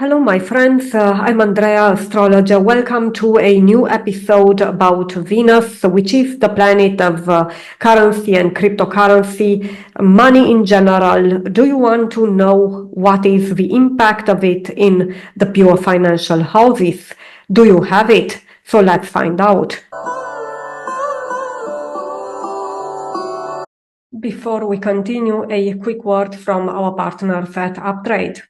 Hello, my friends. I'm Andrea, astrologer. Welcome to a new episode about Venus, which is the planet of currency and cryptocurrency, money in general. Do you want to know what is the impact of it in the pure financial houses? Do you have it? So let's find out. Before we continue, a quick word from our partners at Uptrade.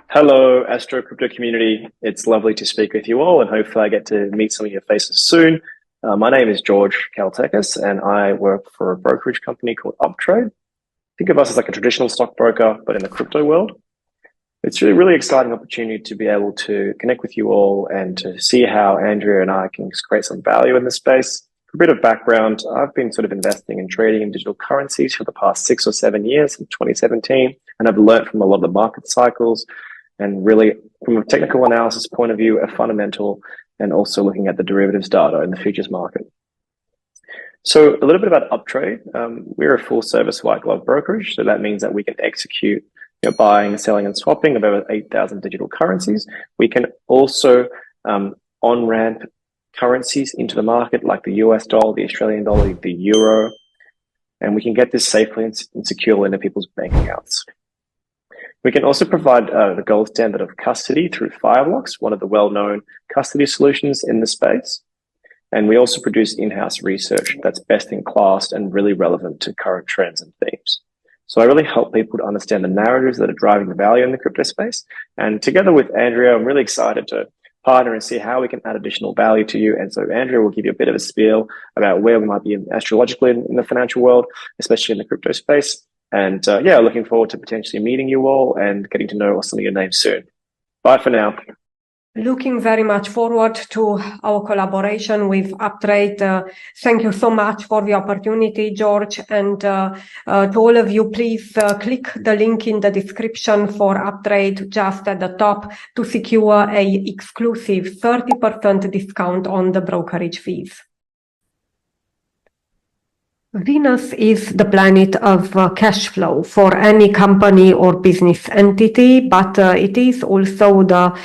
Hello, Astro crypto community. It's lovely to speak with you all, and hopefully I get to meet some of your faces soon. My name is George Kaltekis, and I work for a brokerage company called Uptrade. Think of us as like a traditional stockbroker, but in the crypto world. It's a really exciting opportunity to be able to connect with you all and to see how Andrea and I can create some value in this space. For a bit of background, I've been sort of investing and trading in digital currencies for the past 6 or 7 years, in 2017, and I've learned from a lot of the market cycles. And really, from a technical analysis point of view, a fundamental, and also looking at the derivatives data in the futures market. So a little bit about Uptrade. We're a full service white glove brokerage. So that means that we can execute buying, selling, and swapping of over 8,000 digital currencies. We can also on-ramp currencies into the market like the US dollar, the Australian dollar, the euro, and we can get this safely and securely into people's bank accounts. We can also provide the gold standard of custody through Fireblocks, one of the well-known custody solutions in the space. And we also produce in-house research that's best in class and really relevant to current trends and themes. So I really help people to understand the narratives that are driving the value in the crypto space. And together with Andrea, I'm really excited to partner and see how we can add additional value to you. And so Andrea will give you a bit of a spiel about where we might be astrologically in the financial world, especially in the crypto space. And yeah, looking forward to potentially meeting you all and getting to know some of your names soon. Bye for now. Looking very much forward to our collaboration with Uptrade. Thank you so much for the opportunity, George. And to all of you, please click the link in the description for Uptrade just at the top to secure a exclusive 30% discount on the brokerage fees. Venus is the planet of cash flow for any company or business entity, but it is also the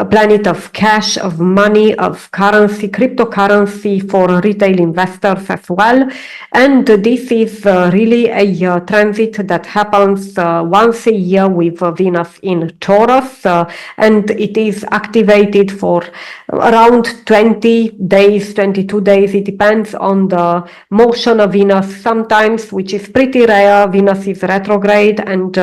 planet of cash, of money, of currency, cryptocurrency for retail investors as well. And this is really a transit that happens once a year with Venus in Taurus, and it is activated for around 20 days, 22 days. It depends on the motion of Venus. Sometimes, which is pretty rare, Venus is retrograde, and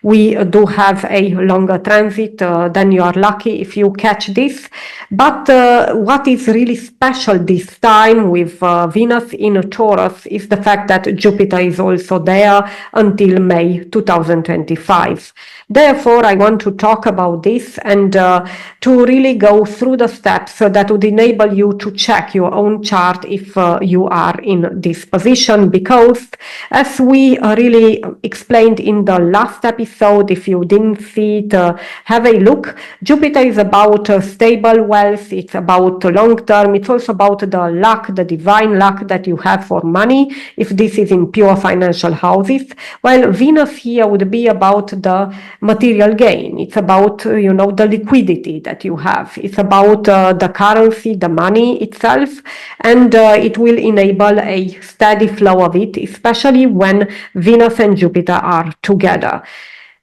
we do have a longer transit. Then you are lucky if you catch this. But what is really special this time with Venus in Taurus is the fact that Jupiter is also there until May 2025. Therefore, I want to talk about this and to really go through the steps that would enable you to check your own chart if you are in this position, because as we really explained in the last episode, if you didn't see it, have a look. Jupiter is about stable wealth, it's about long term, it's also about the luck, the divine luck that you have for money, if this is in pure financial houses, while Venus here would be about the material gain. It's about, the liquidity that you have. It's about the currency, the money itself, and it will enable a steady flow of it, especially when Venus and Jupiter are together.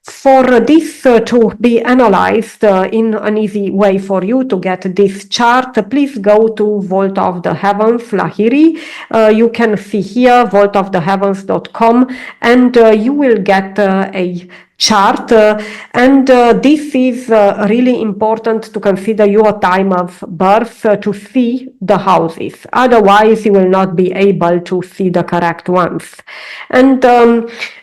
For this to be analyzed in an easy way for you to get this chart, please go to Vault of the Heavens, Lahiri. You can see here vaultoftheheavens.com, and you will get a chart, and this is really important to consider your time of birth to see the houses. Otherwise, you will not be able to see the correct ones. And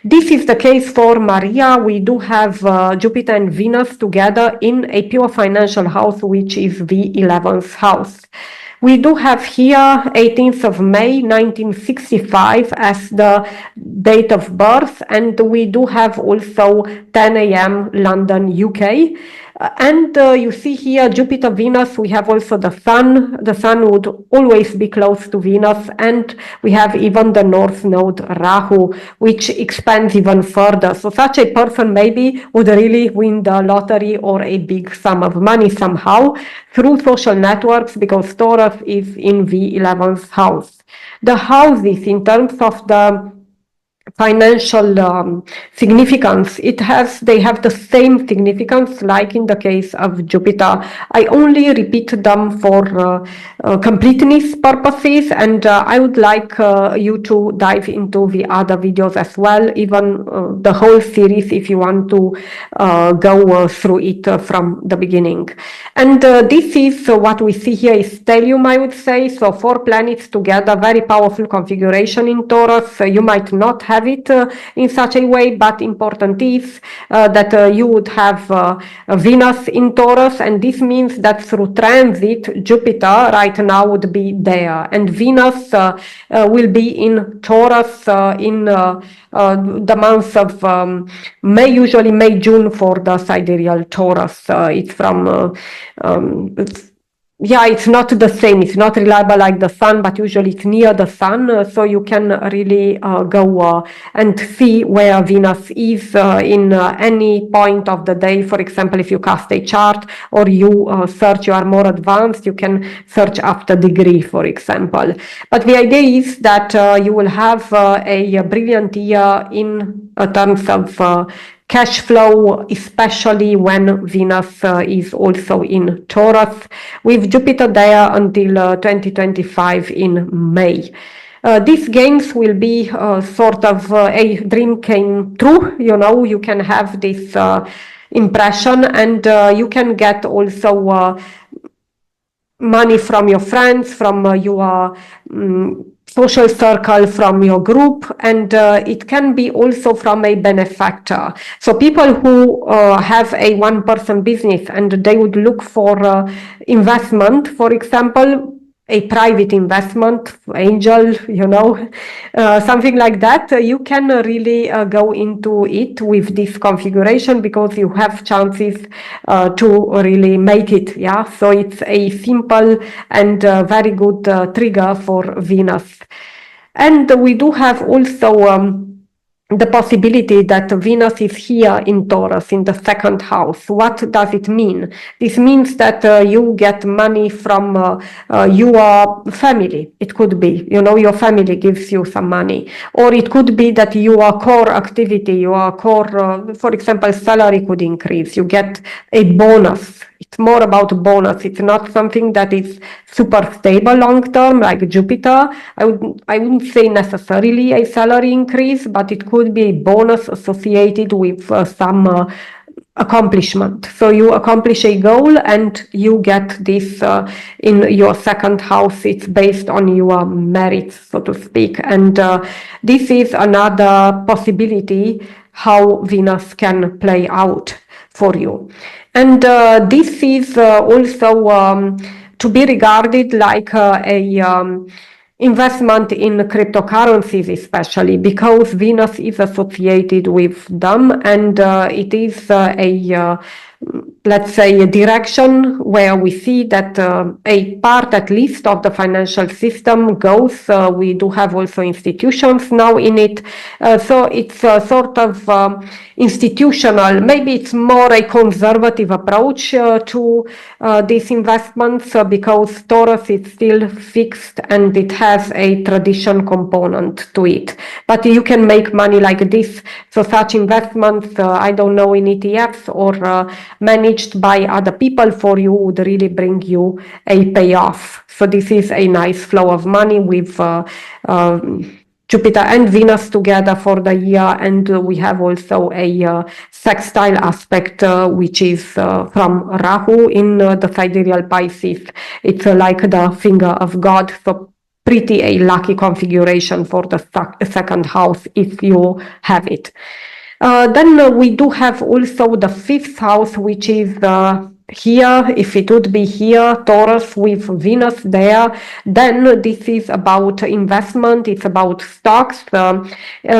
this is the case for Maria. We do have Jupiter and Venus together in a pure financial house, which is the 11th house. We do have here 18th of May 1965 as the date of birth, and we do have also 10 a.m. London, UK. And you see here Jupiter, Venus, we have also the Sun. The Sun would always be close to Venus, and we have even the North Node Rahu, which expands even further. So such a person maybe would really win the lottery or a big sum of money somehow through social networks, because Taurus is in the 11th house. The houses, in terms of the financial significance, they have the same significance like in the case of Jupiter. I only repeat them for completeness purposes, and I would like you to dive into the other videos as well, even the whole series, if you want to go through it from the beginning. And this is what we see here is stellium, I would say. So 4 planets together, very powerful configuration in Taurus. You might not have it in such a way, but important is that you would have Venus in Taurus, and this means that through transit, Jupiter right now would be there, and Venus will be in Taurus in the months of May, usually May, June for the sidereal Taurus. It's from it's not the same. It's not reliable like the sun, but usually it's near the sun. So you can really go and see where Venus is in any point of the day. For example, if you cast a chart or you search, you are more advanced, you can search after degree, for example. But the idea is that you will have a brilliant year in terms of cash flow, especially when Venus is also in Taurus, with Jupiter there until 2025 in May. These games will be sort of a dream came true. You can have this impression, and you can get also money from your friends, from your social circle, from your group, and it can be also from a benefactor. So people who have a one-person business and they would look for investment, for example, a private investment, angel, something like that, you can really go into it with this configuration, because you have chances to really make it. So it's a simple and very good trigger for Venus. And we do have also the possibility that Venus is here in Taurus in the 2nd house. What does it mean? This means that you get money from your family. It could be, your family gives you some money. Or it could be that your core activity, your core, for example, salary could increase. You get a bonus. It's more about bonus. It's not something that is super stable long term like Jupiter. I wouldn't say necessarily a salary increase, but it could be a bonus associated with some accomplishment. So you accomplish a goal and you get this in your 2nd house. It's based on your merits, so to speak. And this is another possibility how Venus can play out for you. And this is also to be regarded like a investment in cryptocurrencies, especially because Venus is associated with them, and it is let's say, a direction where we see that a part, at least, of the financial system goes. We do have also institutions now in it. So it's sort of institutional. Maybe it's more a conservative approach to these investments because Taurus is still fixed and it has a tradition component to it. But you can make money like this. So such investments, I don't know, in ETFs or managed by other people for you would really bring you a payoff. So this is a nice flow of money with Jupiter and Venus together for the year, and we have also a sextile aspect which is from Rahu in the sidereal Pisces. It's like the finger of God, so pretty a lucky configuration for the 2nd house if you have it. Then we do have also the 5th house, which is here, if it would be here, Taurus with Venus there, then this is about investment, it's about stocks,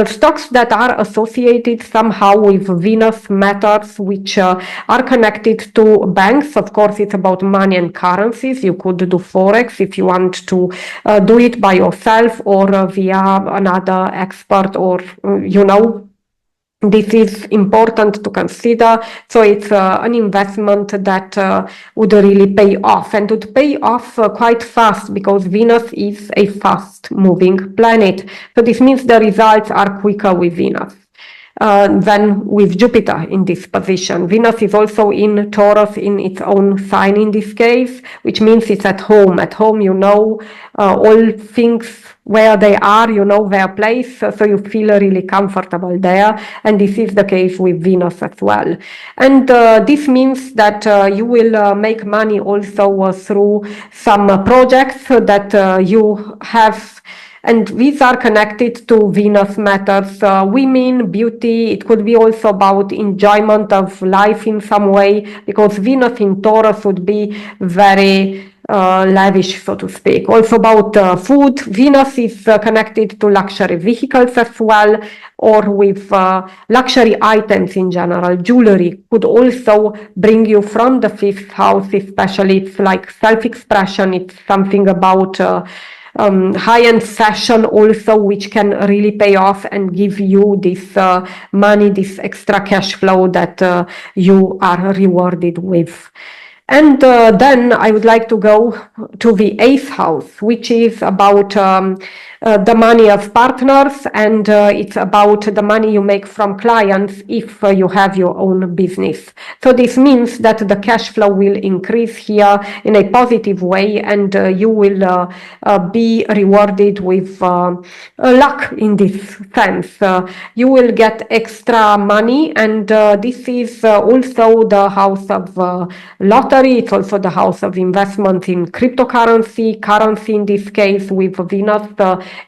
stocks that are associated somehow with Venus matters, which are connected to banks. Of course, it's about money and currencies. You could do Forex if you want to do it by yourself or via another expert, or, this is important to consider. So it's an investment that would really pay off, and would pay off quite fast, because Venus is a fast moving planet. So this means the results are quicker with Venus than with Jupiter in this position. Venus is also in Taurus in its own sign in this case, which means it's at home. At home, all things where they are, their place, so you feel really comfortable there. And this is the case with Venus as well. And this means that you will make money also through some projects that you have. And these are connected to Venus matters, women, beauty. It could be also about enjoyment of life in some way, because Venus in Taurus would be very lavish, so to speak. Also about food. Venus is connected to luxury vehicles as well, or with luxury items in general. Jewelry could also bring you from the fifth house, especially. It's like self-expression. It's something about high-end fashion also, which can really pay off and give you this money, this extra cash flow that you are rewarded with. And then I would like to go to the 8th house, which is about the money of partners, and it's about the money you make from clients if you have your own business. So this means that the cash flow will increase here in a positive way, and you will be rewarded with luck in this sense. You will get extra money, and this is also the house of lottery. It's also the house of investment in cryptocurrency, currency in this case with Venus,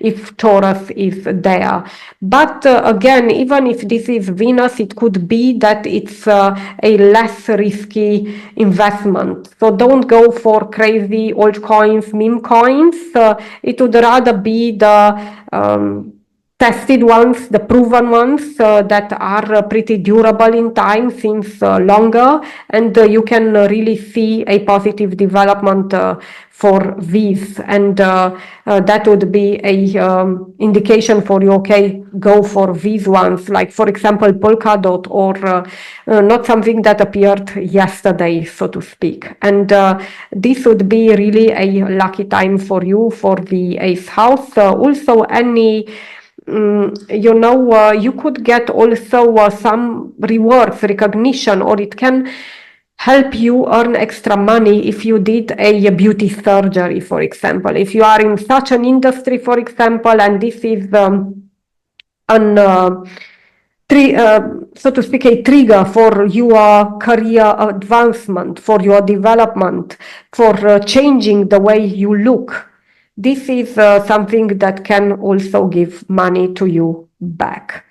if Taurus is there. But again, even if this is Venus, it could be that it's a less risky investment. So don't go for crazy altcoins, meme coins. It would rather be the tested ones, the proven ones that are pretty durable in time, since longer, and you can really see a positive development for these, and that would be a indication for you, okay, go for these ones, like for example Polkadot, or not something that appeared yesterday, so to speak. And this would be really a lucky time for you for the 8th house. Also any you could get also some rewards, recognition, or it can help you earn extra money if you did a beauty surgery, for example. If you are in such an industry, for example, and this is so to speak, a trigger for your career advancement, for your development, for changing the way you look. This is something that can also give money to you back.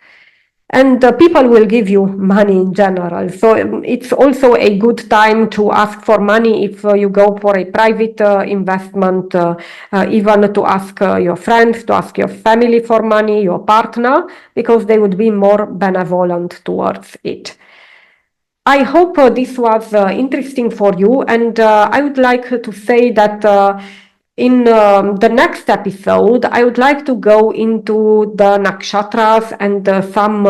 And people will give you money in general. So it's also a good time to ask for money if you go for a private investment, even to ask your friends, to ask your family for money, your partner, because they would be more benevolent towards it. I hope this was interesting for you, and I would like to say that in the next episode, I would like to go into the nakshatras and some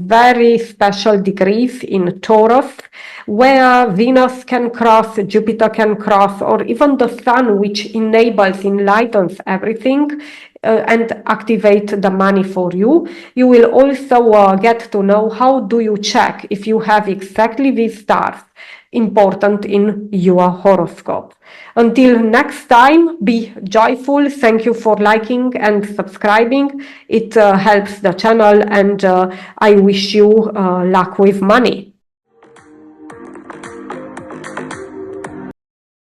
very special degrees in Taurus, where Venus can cross, Jupiter can cross, or even the Sun, which enlightens everything and activate the money for you. You will also get to know how do you check if you have exactly these stars important in your horoscope. Until next time, be joyful. Thank you for liking and subscribing. It helps the channel, and I wish you luck with money.